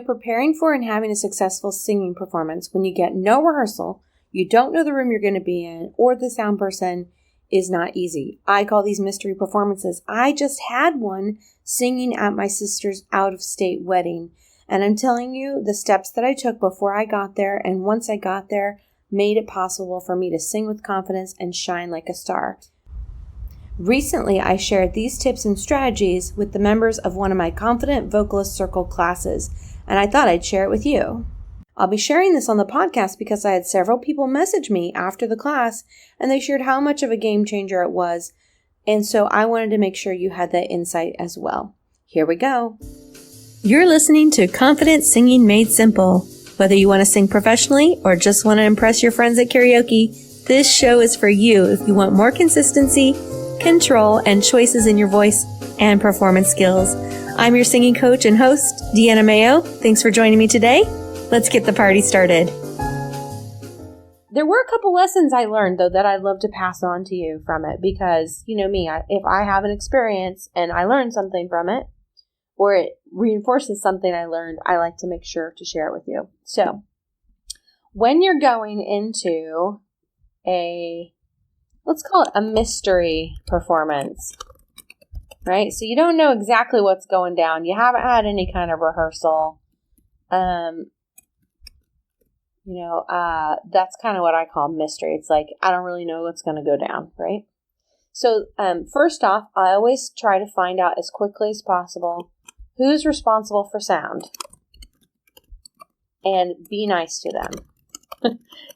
Preparing for and having a successful singing performance when you get no rehearsal, you don't know the room you're going to be in, or the sound person is not easy. I call these mystery performances. I just had one singing at my sister's out-of-state wedding, and I'm telling you, the steps that I took before I got there and once I got there made it possible for me to sing with confidence and shine like a star. Recently, I shared these tips and strategies with the members of one of my Confident Vocalist Circle classes, and I thought I'd share it with you. I'll be sharing this on the podcast because I had several people message me after the class, and they shared how much of a game changer it was, and so I wanted to make sure you had that insight as well. Here we go. You're listening to Confident Singing Made Simple. Whether you want to sing professionally or just want to impress your friends at karaoke, this show is for you if you want more consistency, control, and choices in your voice and performance skills. I'm your singing coach and host, Deanna Mayo. Thanks for joining me today. Let's get the party started. There were a couple lessons I learned, though, that I'd love to pass on to you from it because, you know me, if I have an experience and I learned something from it, or it reinforces something I learned, I like to make sure to share it with you. So, when you're going into let's call it a mystery performance, right? So you don't know exactly what's going down. You haven't had any kind of rehearsal. That's kind of what I call mystery. It's like, I don't really know what's going to go down, right? So first off, I always try to find out as quickly as possible who's responsible for sound and be nice to them.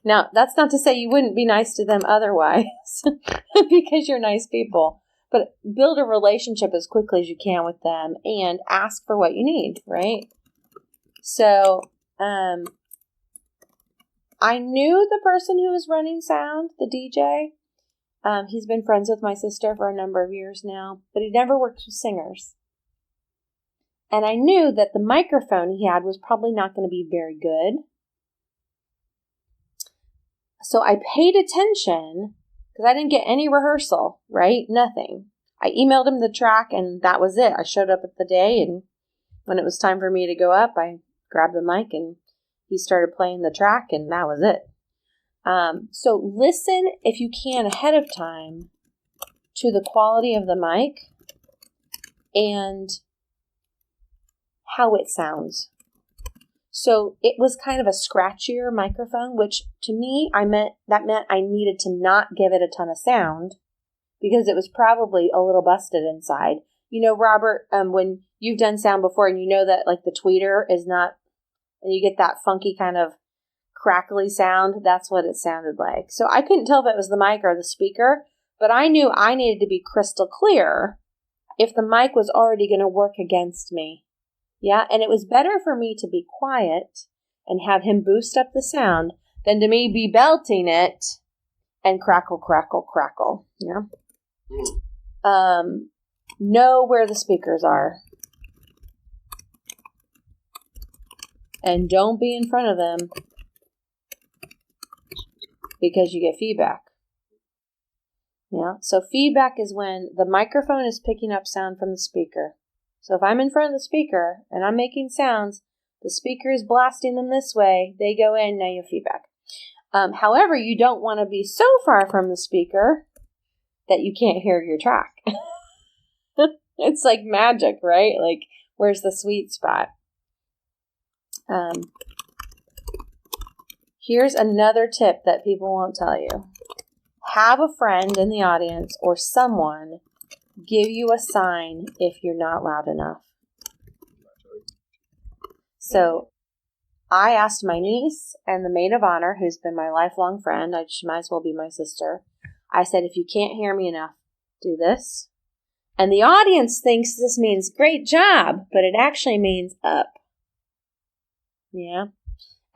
Now, that's not to say you wouldn't be nice to them otherwise because you're nice people, but build a relationship as quickly as you can with them and ask for what you need, right? So, I knew the person who was running sound, the DJ. He's been friends with my sister for a number of years now, but he never worked with singers. And I knew that the microphone he had was probably not going to be very good. So I paid attention because I didn't get any rehearsal, right? Nothing. I emailed him the track and that was it. I showed up at the day, and when it was time for me to go up, I grabbed the mic and he started playing the track, and that was it. So listen, if you can, ahead of time to the quality of the mic and how it sounds. So it was kind of a scratchier microphone, which to me, that meant I needed to not give it a ton of sound because it was probably a little busted inside. You know, Robert, when you've done sound before and you know that like the tweeter is not, and you get that funky kind of crackly sound, that's what it sounded like. So I couldn't tell if it was the mic or the speaker, but I knew I needed to be crystal clear if the mic was already going to work against me. Yeah, and it was better for me to be quiet and have him boost up the sound than to me be belting it and crackle, crackle, crackle. Yeah. Know where the speakers are. And don't be in front of them because you get feedback. Yeah, so feedback is when the microphone is picking up sound from the speaker. So if I'm in front of the speaker and I'm making sounds, the speaker is blasting them this way, they go in, now you have feedback. However, you don't want to be so far from the speaker that you can't hear your track. It's like magic, right? Like, where's the sweet spot? Here's another tip that people won't tell you. Have a friend in the audience or someone give you a sign if you're not loud enough. So I asked my niece and the maid of honor, who's been my lifelong friend, she might as well be my sister. I said, if you can't hear me enough, do this. And the audience thinks this means great job, but it actually means up. Yeah.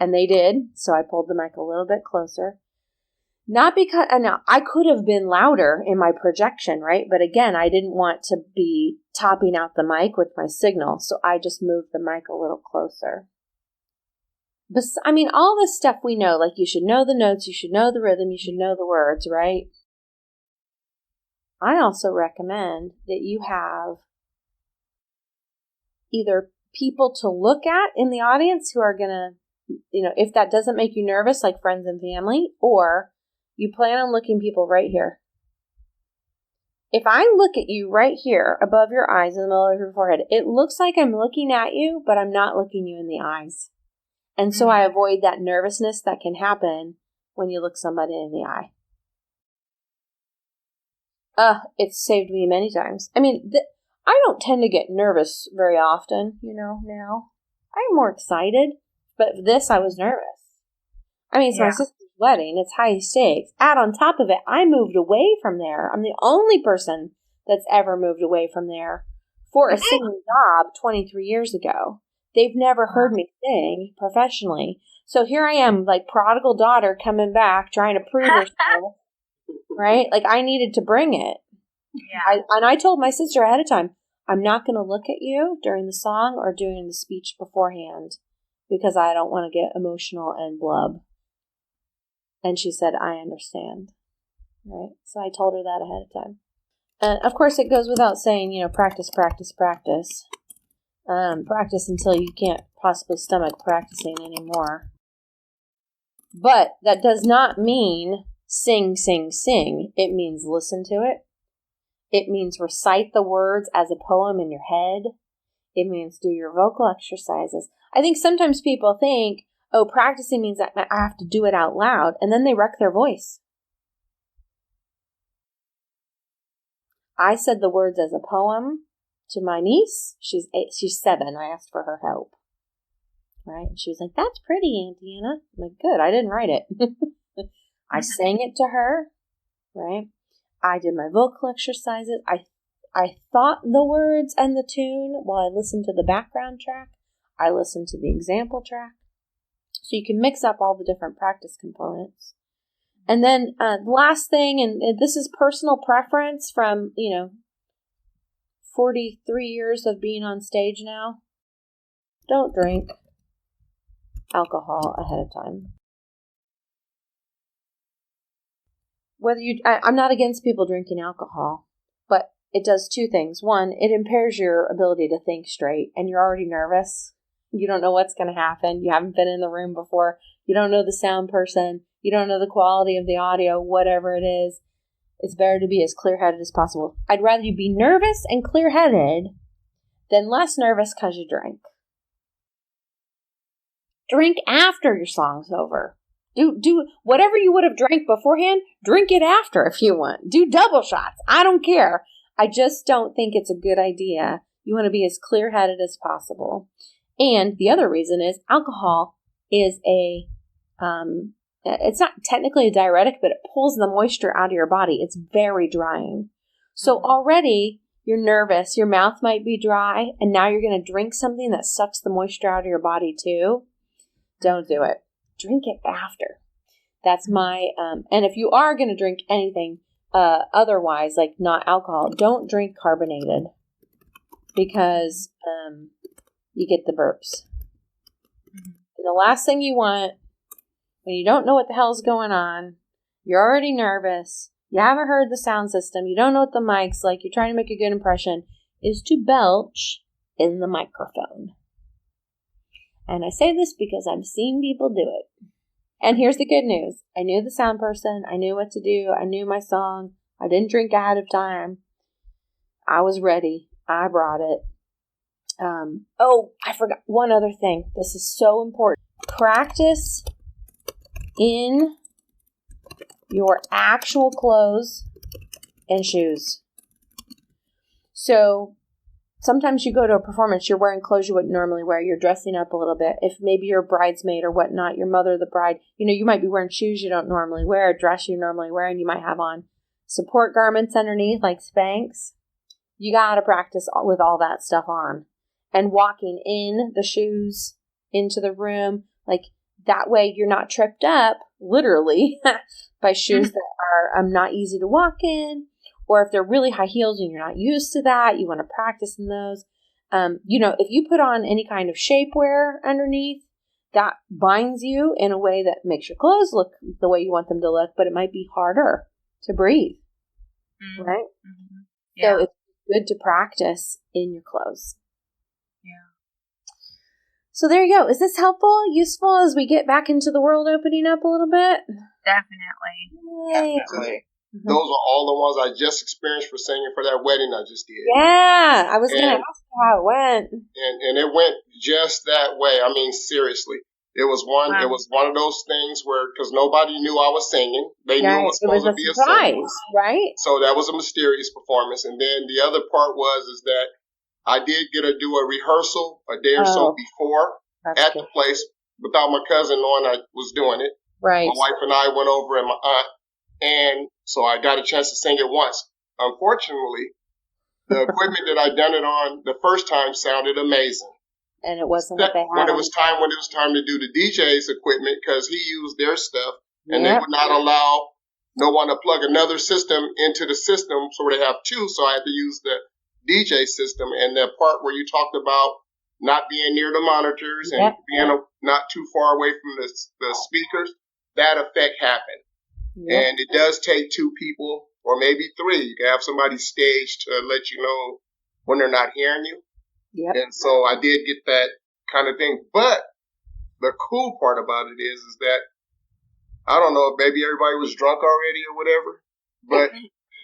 And they did. So I pulled the mic a little bit closer. Not because, now I could have been louder in my projection, right? But again, I didn't want to be topping out the mic with my signal. So I just moved the mic a little closer. I mean, all this stuff we know, like you should know the notes, you should know the rhythm, you should know the words, right? I also recommend that you have either people to look at in the audience who are going to, if that doesn't make you nervous, like friends and family, or you plan on looking people right here. If I look at you right here above your eyes in the middle of your forehead, it looks like I'm looking at you, but I'm not looking you in the eyes. And so I avoid that nervousness that can happen when you look somebody in the eye. It's saved me many times. I mean, I don't tend to get nervous very often, now. I'm more excited, but this I was nervous. I mean, it's my sister's wedding. It's high stakes. Add on top of it, I moved away from there. I'm the only person that's ever moved away from there for a singing job 23 years ago. They've never heard me sing professionally. So here I am, like prodigal daughter coming back, trying to prove herself, right? Like I needed to bring it. Yeah. I told my sister ahead of time, I'm not going to look at you during the song or during the speech beforehand because I don't want to get emotional and blub. And she said, I understand. Right? So I told her that ahead of time. And of course, it goes without saying, practice, practice, practice. Practice until you can't possibly stomach practicing anymore. But that does not mean sing, sing, sing. It means listen to it. It means recite the words as a poem in your head. It means do your vocal exercises. I think sometimes people think, practicing means that I have to do it out loud, and then they wreck their voice. I said the words as a poem to my niece. She's 7. I asked for her help. Right? And she was like, that's pretty, Auntie Anna. I'm like, good. I didn't write it. I sang it to her. Right? I did my vocal exercises. I thought the words and the tune while I listened to the background track. I listened to the example track. So you can mix up all the different practice components. And then the last thing, and this is personal preference from, 43 years of being on stage now. Don't drink alcohol ahead of time. I'm not against people drinking alcohol, but it does two things. One, it impairs your ability to think straight, and you're already nervous. You don't know what's going to happen. You haven't been in the room before. You don't know the sound person. You don't know the quality of the audio, whatever it is. It's better to be as clear-headed as possible. I'd rather you be nervous and clear-headed than less nervous because you drank. Drink after your song's over. Do whatever you would have drank beforehand, drink it after if you want. Do double shots. I don't care. I just don't think it's a good idea. You want to be as clear-headed as possible. And the other reason is alcohol is it's not technically a diuretic, but it pulls the moisture out of your body. It's very drying. So already you're nervous. Your mouth might be dry, and now you're going to drink something that sucks the moisture out of your body too. Don't do it. Drink it after. That's my, and if you are going to drink anything otherwise, like not alcohol, don't drink carbonated because you get the burps. And the last thing you want when you don't know what the hell's going on, you're already nervous, you haven't heard the sound system, you don't know what the mic's like, you're trying to make a good impression, is to belch in the microphone. And I say this because I've seen people do it. And here's the good news. I knew the sound person. I knew what to do. I knew my song. I didn't drink ahead of time. I was ready. I brought it. I forgot one other thing. This is so important. Practice in your actual clothes and shoes. So sometimes you go to a performance, you're wearing clothes you wouldn't normally wear. You're dressing up a little bit. If maybe you're a bridesmaid or whatnot, your mother of the bride, you might be wearing shoes you don't normally wear, a dress you normally wear, and you might have on support garments underneath like Spanx. You got to practice with all that stuff on. And walking in the shoes into the room, like that way you're not tripped up, literally, by shoes that are not easy to walk in. Or if they're really high heels and you're not used to that, you want to practice in those. If you put on any kind of shapewear underneath, that binds you in a way that makes your clothes look the way you want them to look, but it might be harder to breathe, right? Mm-hmm. Yeah. So it's good to practice in your clothes. Yeah. So there you go. Is this helpful, useful as we get back into the world opening up a little bit? Definitely. Those are all the ones I just experienced for singing for that wedding I just did. Yeah, I was going to ask you how it went. And it went just that way. I mean, seriously. It was one. Wow. It was one of those things where, because nobody knew I was singing, they knew it was supposed to be a surprise, right? So that was a mysterious performance. And then the other part is that I did get to do a rehearsal a day or so before at the place without my cousin knowing I was doing it. Right. My wife and I went over, and my aunt, and so I got a chance to sing it once. Unfortunately, the equipment that I done it on the first time sounded amazing. And it wasn't what they had. When it was time to do the DJ's equipment, because he used their stuff, and they would not allow no one to plug another system into the system, so they have two. So I had to use the DJ system, and the part where you talked about not being near the monitors and being not too far away from the speakers, that effect happened. And it does take two people, or maybe three. You can have somebody staged to let you know when they're not hearing you. Yep. And so I did get that kind of thing. But the cool part about it is that, I don't know, maybe everybody was drunk already or whatever,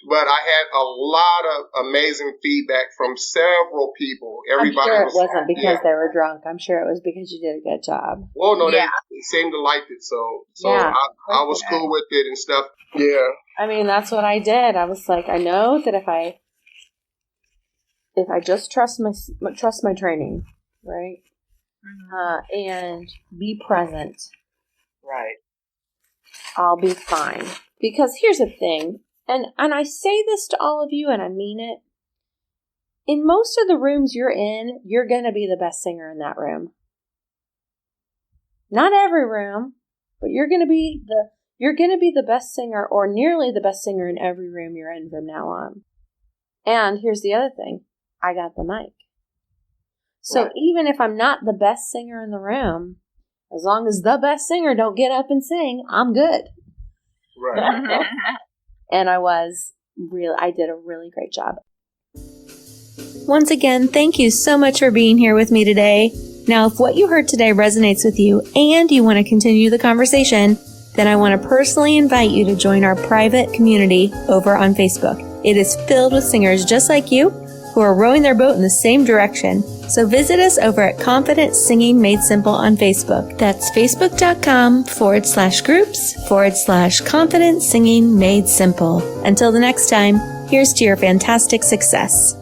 but I had a lot of amazing feedback from several people. Everybody I'm sure it wasn't because they were drunk. I'm sure it was because you did a good job. Well, no, they seemed to like it. So I was cool with it and stuff. Yeah. I mean, that's what I did. I was like, I know that if I just trust my training, right? Mm-hmm. And be present. Right. I'll be fine. Because here's the thing. And I say this to all of you, and I mean it. In most of the rooms you're in, you're going to be the best singer in that room. Not every room, but you're going to be the best singer, or nearly the best singer in every room you're in from now on. And here's the other thing. I got the mic. So even if I'm not the best singer in the room, as long as the best singer don't get up and sing, I'm good. Right. And I did a really great job. Once again, thank you so much for being here with me today. Now, if what you heard today resonates with you and you want to continue the conversation, then I want to personally invite you to join our private community over on Facebook. It is filled with singers just like you who are rowing their boat in the same direction. So visit us over at Confident Singing Made Simple on Facebook. That's facebook.com/groups/Confident Singing Made Simple. Until the next time, here's to your fantastic success.